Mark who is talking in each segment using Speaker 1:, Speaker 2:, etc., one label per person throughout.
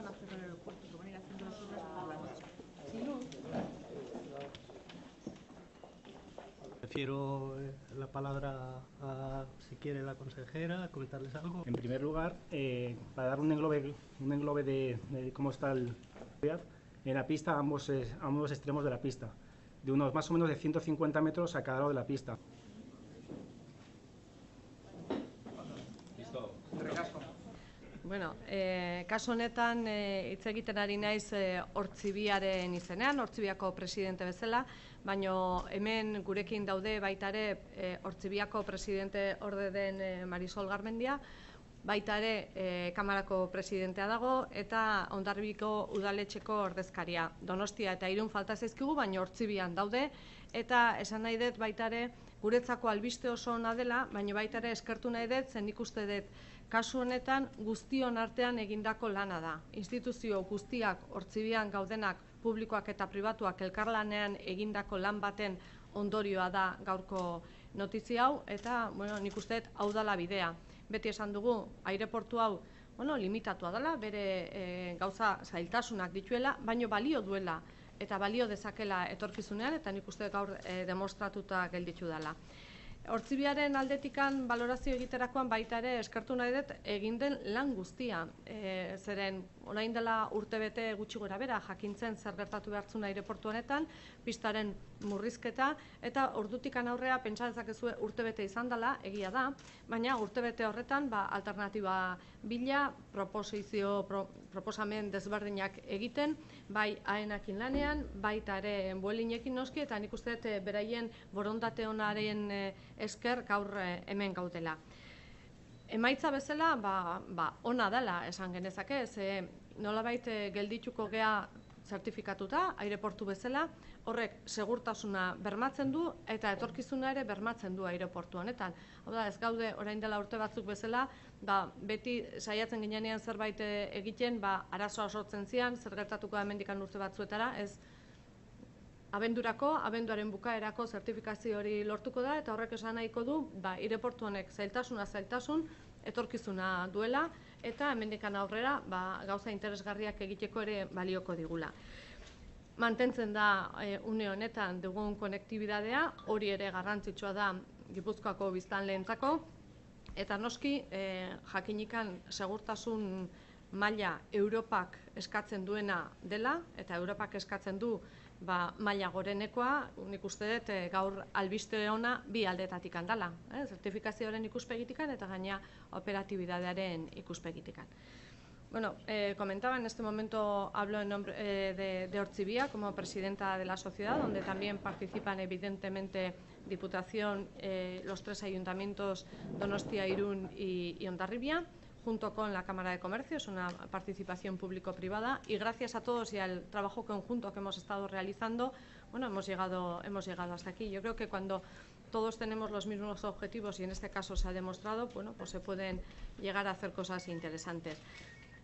Speaker 1: van a hacer en el aeropuerto, que van a ir haciendo las obras por la noche. Si no...
Speaker 2: Prefiero la palabra a, si quiere, la consejera, comentarles algo.
Speaker 3: En primer lugar, para dar un englobe de cómo está el ciudad, en la pista, a ambos extremos de la pista, de unos más o menos de 150 metros a cada lado de la pista.
Speaker 4: Bueno, kasu honetan hitz egiten ari naiz Ortzibiaren izenean, Ortzibiako presidente bezala, baino hemen gurekin daude baita ere Ortzibiako presidente orde den Marisol Garmendia, baita ere Kamarako presidentea dago eta Hondarribiko udaletxeko ordezkaria. Donostia eta Irun falta zaizkigu, baina Ortzibian daude eta esan nahi dut baita ere guretzako albiste oso ona dela, baina baita ere eskertu nahi dut, zen ikuste dut kasu honetan guztion artean egindako lana da. Instituzio guztiak Ortzibian gaudenak publikoak eta pribatuak elkarlanean egindako lan baten ondorioa da gaurko notizia hau eta nik uste dut hau dela bidea. Beti esan dugu aireportu hau limitatua dela, bere gauza zailtasunak dituela, baino balio duela eta balio dezakela etorkizunean eta nik uste gaur demostratuta gelditu dela. Ortzibiaren aldetikan balorazio egiterakoan baita ere eskertu nahi dut egin den lan guztia. Zeren orain dela urtebete gutxi gora bera jakintzen zer gertatu behartzun aireportu honetan, pistaren murrizketa eta ordutikan aurrea pentsa dezakezue urtebete izan dela, egia da, baina urtebete horretan alternatiba bila, proposamen desberdinak egiten, bai AENakin lanean, baita ere Vuelinekin noski, eta nik uste dut beraien borondate onaren esker gaur hemen gaudela. Emaitza bezala, ona dela esan genezake, nolabait geldituko gea zertifikatuta, aireportu bezala, horrek segurtasuna bermatzen du eta etorkizuna ere bermatzen du aireportu honetan. Hau da, ez gaude orain dela urte batzuk bezala, beti saiatzen ginean zerbait egiten, arazoa sortzen zian, zer gertatuko da hemendikan urte batzuetara, ez abenduaren bukaerako zertifikazio hori lortuko da, eta horrek esan nahiko du, aireportu honek zailtasun, etorkizuna duela, eta hemendikan aurrera gauza interesgarriak egiteko ere balioko digula. Mantentzen da une honetan dugun konektibidadea, hori ere garrantzitsua da Gipuzkoako biztanleentzako, eta noski jakinikan segurtasun maila Europak eskatzen duena dela, eta Europak eskatzen du maila gorenekoa, nik uste dut gaur albiste ona bi aldetatik handala, zertifikazioaren ikuspegitikan eta gaina operatibidadearen ikuspegitikan. Bueno, comentaba, en este momento hablo en nombre de Ortzibia como presidenta de la sociedad, donde también participan evidentemente Diputación, los tres ayuntamientos Donostia, Irún y Hondarribia, junto con la Cámara de Comercio. Es una participación público-privada y gracias a todos y al trabajo conjunto que hemos estado realizando, hemos llegado hasta aquí. Yo creo que cuando todos tenemos los mismos objetivos y en este caso se ha demostrado, pues se pueden llegar a hacer cosas interesantes.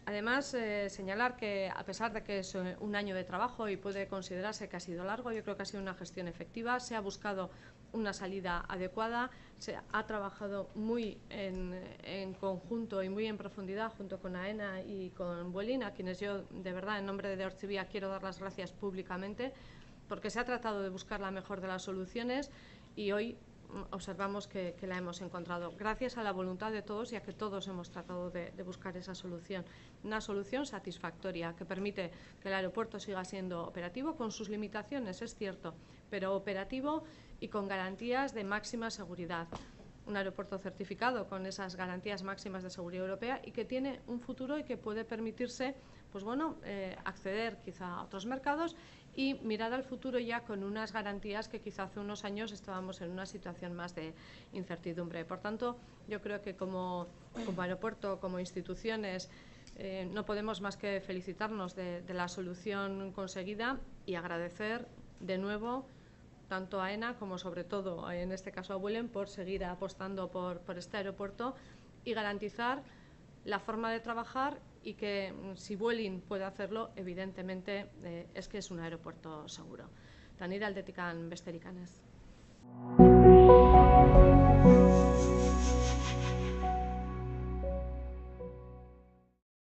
Speaker 4: Además, señalar que a pesar de que es un año de trabajo y puede considerarse que ha sido largo, yo creo que ha sido una gestión efectiva, se ha buscado una salida adecuada, se ha trabajado muy en conjunto y muy en profundidad junto con AENA y con Vueling, a quienes yo de verdad en nombre de Ortzibia quiero dar las gracias públicamente, porque se ha tratado de buscar la mejor de las soluciones y hoy observamos que la hemos encontrado gracias a la voluntad de todos y a que todos hemos tratado de buscar esa solución, una solución satisfactoria que permite que el aeropuerto siga siendo operativo con sus limitaciones, es cierto, pero operativo y con garantías de máxima seguridad. Un aeropuerto certificado con esas garantías máximas de seguridad europea y que tiene un futuro y que puede permitirse acceder quizá a otros mercados y mirar al futuro ya con unas garantías que quizá hace unos años estábamos en una situación más de incertidumbre. Por tanto, yo creo que como aeropuerto, como instituciones, no podemos más que felicitarnos de la solución conseguida y agradecer de nuevo tanto a AENA como sobre todo en este caso a Vueling por seguir apostando por este aeropuerto y garantizar la forma de trabajar y que si Vueling puede hacerlo, evidentemente es que es un aeropuerto seguro. Eta nire aldetikan besterik ez.